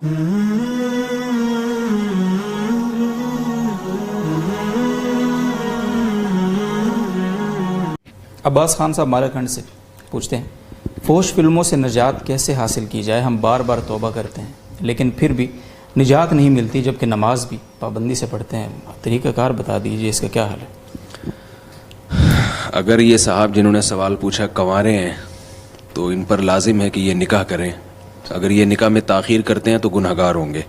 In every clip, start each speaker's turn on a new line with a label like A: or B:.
A: عباس خان صاحب مالاکنڈ سے پوچھتے ہیں، فحش فلموں سے نجات کیسے حاصل کی جائے؟ ہم بار بار توبہ کرتے ہیں لیکن پھر بھی نجات نہیں ملتی، جبکہ نماز بھی پابندی سے پڑھتے ہیں۔ طریقہ کار بتا دیجیے، اس کا کیا حل ہے؟
B: اگر یہ صاحب جنہوں نے سوال پوچھا کنوارے ہیں تو ان پر لازم ہے کہ یہ نکاح کریں۔ اگر یہ نکاح میں تاخیر کرتے ہیں تو گناہ گار ہوں گے،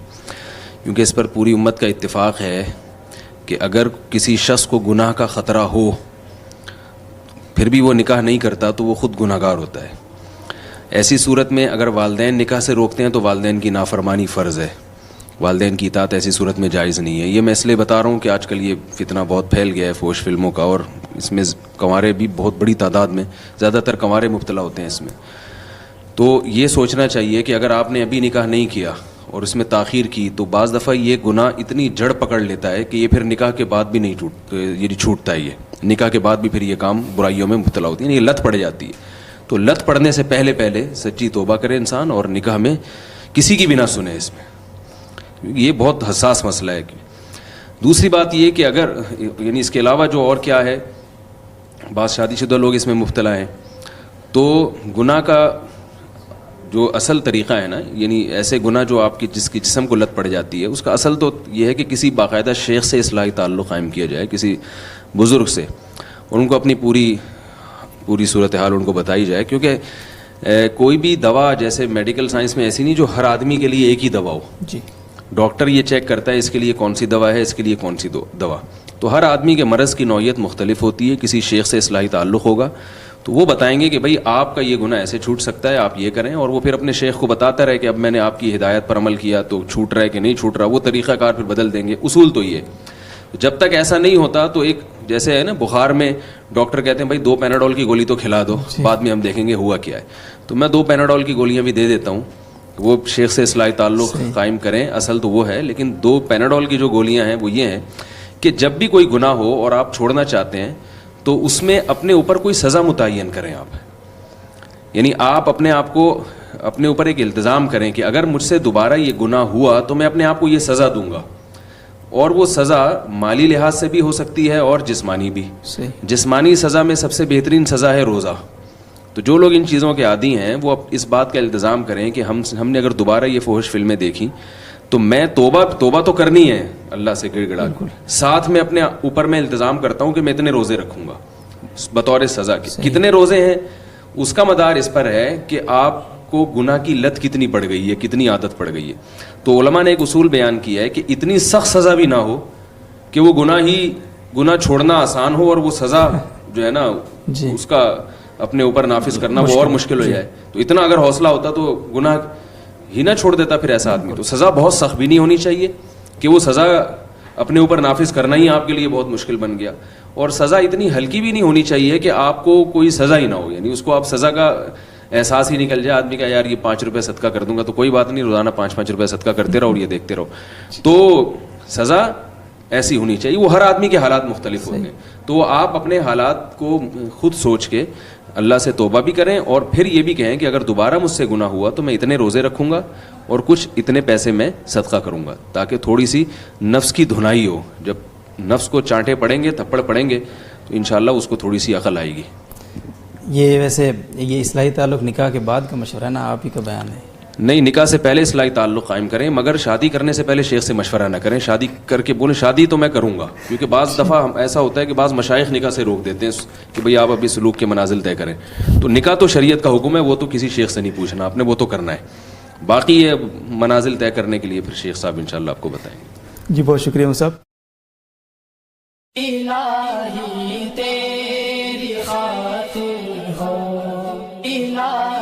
B: کیونکہ اس پر پوری امت کا اتفاق ہے کہ اگر کسی شخص کو گناہ کا خطرہ ہو پھر بھی وہ نکاح نہیں کرتا تو وہ خود گناہ گار ہوتا ہے۔ ایسی صورت میں اگر والدین نکاح سے روکتے ہیں تو والدین کی نافرمانی فرض ہے، والدین کی اطاعت ایسی صورت میں جائز نہیں ہے۔ یہ میں اس لیے بتا رہا ہوں کہ آج کل یہ فتنہ بہت پھیل گیا ہے فحش فلموں کا، اور اس میں کنوارے بھی بہت بڑی تعداد میں، زیادہ تر کنوارے مبتلا ہوتے ہیں اس میں۔ تو یہ سوچنا چاہیے کہ اگر آپ نے ابھی نکاح نہیں کیا اور اس میں تاخیر کی تو بعض دفعہ یہ گناہ اتنی جڑ پکڑ لیتا ہے کہ یہ پھر نکاح کے بعد بھی نہیں چھوٹتا ہے، یہ نکاح کے بعد بھی پھر یہ کام برائیوں میں مبتلا ہوتی ہے، یہ لت پڑ جاتی ہے۔ تو لت پڑنے سے پہلے سچی توبہ کرے انسان اور نکاح میں کسی کی بھی نہ سنے، اس میں یہ بہت حساس مسئلہ ہے۔ دوسری بات یہ کہ اگر یعنی اس کے علاوہ جو اور کیا ہے، بعض شادی شدہ لوگ اس میں مبتلا ہیں، تو گناہ کا جو اصل طریقہ ہے نا، یعنی ایسے گناہ جو آپ کی جس کی جسم کو لت پڑ جاتی ہے، اس کا اصل تو یہ ہے کہ کسی باقاعدہ شیخ سے اصلاحی تعلق قائم کیا جائے، کسی بزرگ سے، اور ان کو اپنی پوری صورتحال ان کو بتائی جائے، کیونکہ کوئی بھی دوا جیسے میڈیکل سائنس میں ایسی نہیں جو ہر آدمی کے لیے ایک ہی دوا ہو۔
A: جی،
B: ڈاکٹر یہ چیک کرتا ہے اس کے لیے کون سی دوا ہے، اس کے لیے کون سی دوا، تو ہر آدمی کے مرض کی نوعیت مختلف ہوتی ہے۔ کسی شیخ سے اصلاحی تعلق ہوگا تو وہ بتائیں گے کہ بھائی آپ کا یہ گناہ ایسے چھوٹ سکتا ہے، آپ یہ کریں، اور وہ پھر اپنے شیخ کو بتاتا رہے کہ اب میں نے آپ کی ہدایت پر عمل کیا تو چھوٹ رہا ہے کہ نہیں چھوٹ رہا، وہ طریقہ کار پھر بدل دیں گے۔ اصول تو یہ جب تک ایسا نہیں ہوتا تو ایک جیسے ہے نا بخار میں ڈاکٹر کہتے ہیں بھائی 2 پیناڈول کی گولی تو کھلا دو، بعد میں ہم دیکھیں گے ہوا کیا ہے، تو میں 2 پیناڈول کی گولیاں بھی دے دیتا ہوں، وہ شیخ سے اصلاحی تعلق قائم کریں، اصل تو وہ ہے۔ لیکن 2 پیناڈول کی جو گولیاں ہیں وہ یہ ہیں کہ جب بھی کوئی گناہ ہو اور آپ چھوڑنا چاہتے ہیں تو اس میں اپنے اوپر کوئی سزا متعین کریں آپ، یعنی آپ اپنے آپ کو اپنے اوپر ایک التزام کریں کہ اگر مجھ سے دوبارہ یہ گناہ ہوا تو میں اپنے آپ کو یہ سزا دوں گا، اور وہ سزا مالی لحاظ سے بھی ہو سکتی ہے اور جسمانی بھی۔ جسمانی سزا میں سب سے بہترین سزا ہے روزہ۔ تو جو لوگ ان چیزوں کے عادی ہیں وہ اس بات کا التزام کریں کہ ہم نے اگر دوبارہ یہ فحش فلمیں دیکھی تو میں توبہ تو کرنی ہے اللہ سے گڑ گڑا، ساتھ میں اپنے اوپر میں التزام کرتا ہوں کہ میں اتنے روزے رکھوں گا بطور سزا کے۔ کتنے روزے ہیں اس کا مدار اس پر ہے کہ آپ کو گناہ کی لت کتنی پڑ گئی ہے، کتنی عادت پڑ گئی ہے۔ تو علماء نے ایک اصول بیان کیا ہے کہ اتنی سخت سزا بھی نہ ہو کہ وہ گناہ چھوڑنا آسان ہو اور وہ سزا جو ہے نا اس کا اپنے اوپر نافذ کرنا وہ اور مشکل ہو جائے۔ تو اتنا اگر حوصلہ ہوتا تو گناہ ہی نہ چھوڑ دیتا پھر ایسا آدمی۔ تو سزا بہت سخت بھی نہیں ہونی چاہیے کہ وہ سزا اپنے اوپر نافذ کرنا ہی آپ کے لیے بہت مشکل بن گیا، اور سزا اتنی ہلکی بھی نہیں ہونی چاہیے کہ آپ کو کوئی سزا ہی نہ ہو، یعنی اس کو آپ سزا کا احساس ہی نکل جائے آدمی کا، یار یہ 5 روپے صدقہ کر دوں گا تو کوئی بات نہیں، روزانہ 5 روپے صدقہ کرتے رہو اور یہ دیکھتے رہو۔ تو سزا ایسی ہونی چاہیے، وہ ہر آدمی کے حالات مختلف ہوں گے، تو آپ اپنے حالات کو خود سوچ کے اللہ سے توبہ بھی کریں، اور پھر یہ بھی کہیں کہ اگر دوبارہ مجھ سے گناہ ہوا تو میں اتنے روزے رکھوں گا اور کچھ اتنے پیسے میں صدقہ کروں گا، تاکہ تھوڑی سی نفس کی دھنائی ہو۔ جب نفس کو چانٹے پڑیں گے، تھپڑ پڑیں گے تو انشاءاللہ اس کو تھوڑی سی عقل آئے گی۔
A: یہ ویسے یہ اصلاحی تعلق نکاح کے بعد کا مشورہ ہے نا، آپ ہی کا بیان ہے؟
B: نہیں، نکاح سے پہلے اصلاحی تعلق قائم کریں، مگر شادی کرنے سے پہلے شیخ سے مشورہ نہ کریں۔ شادی کر کے بولیں شادی تو میں کروں گا، کیونکہ بعض دفعہ ایسا ہوتا ہے کہ بعض مشائخ نکاح سے روک دیتے ہیں کہ بھئی آپ ابھی سلوک کے منازل طے کریں۔ تو نکاح تو شریعت کا حکم ہے، وہ تو کسی شیخ سے نہیں پوچھنا آپ نے، وہ تو کرنا ہے۔ باقی یہ منازل طے کرنے کے لیے پھر شیخ صاحب انشاءاللہ آپ کو بتائیں گے۔
A: جی بہت شکریہ صاحب۔
C: الہی تیری خاطر ہو، الہی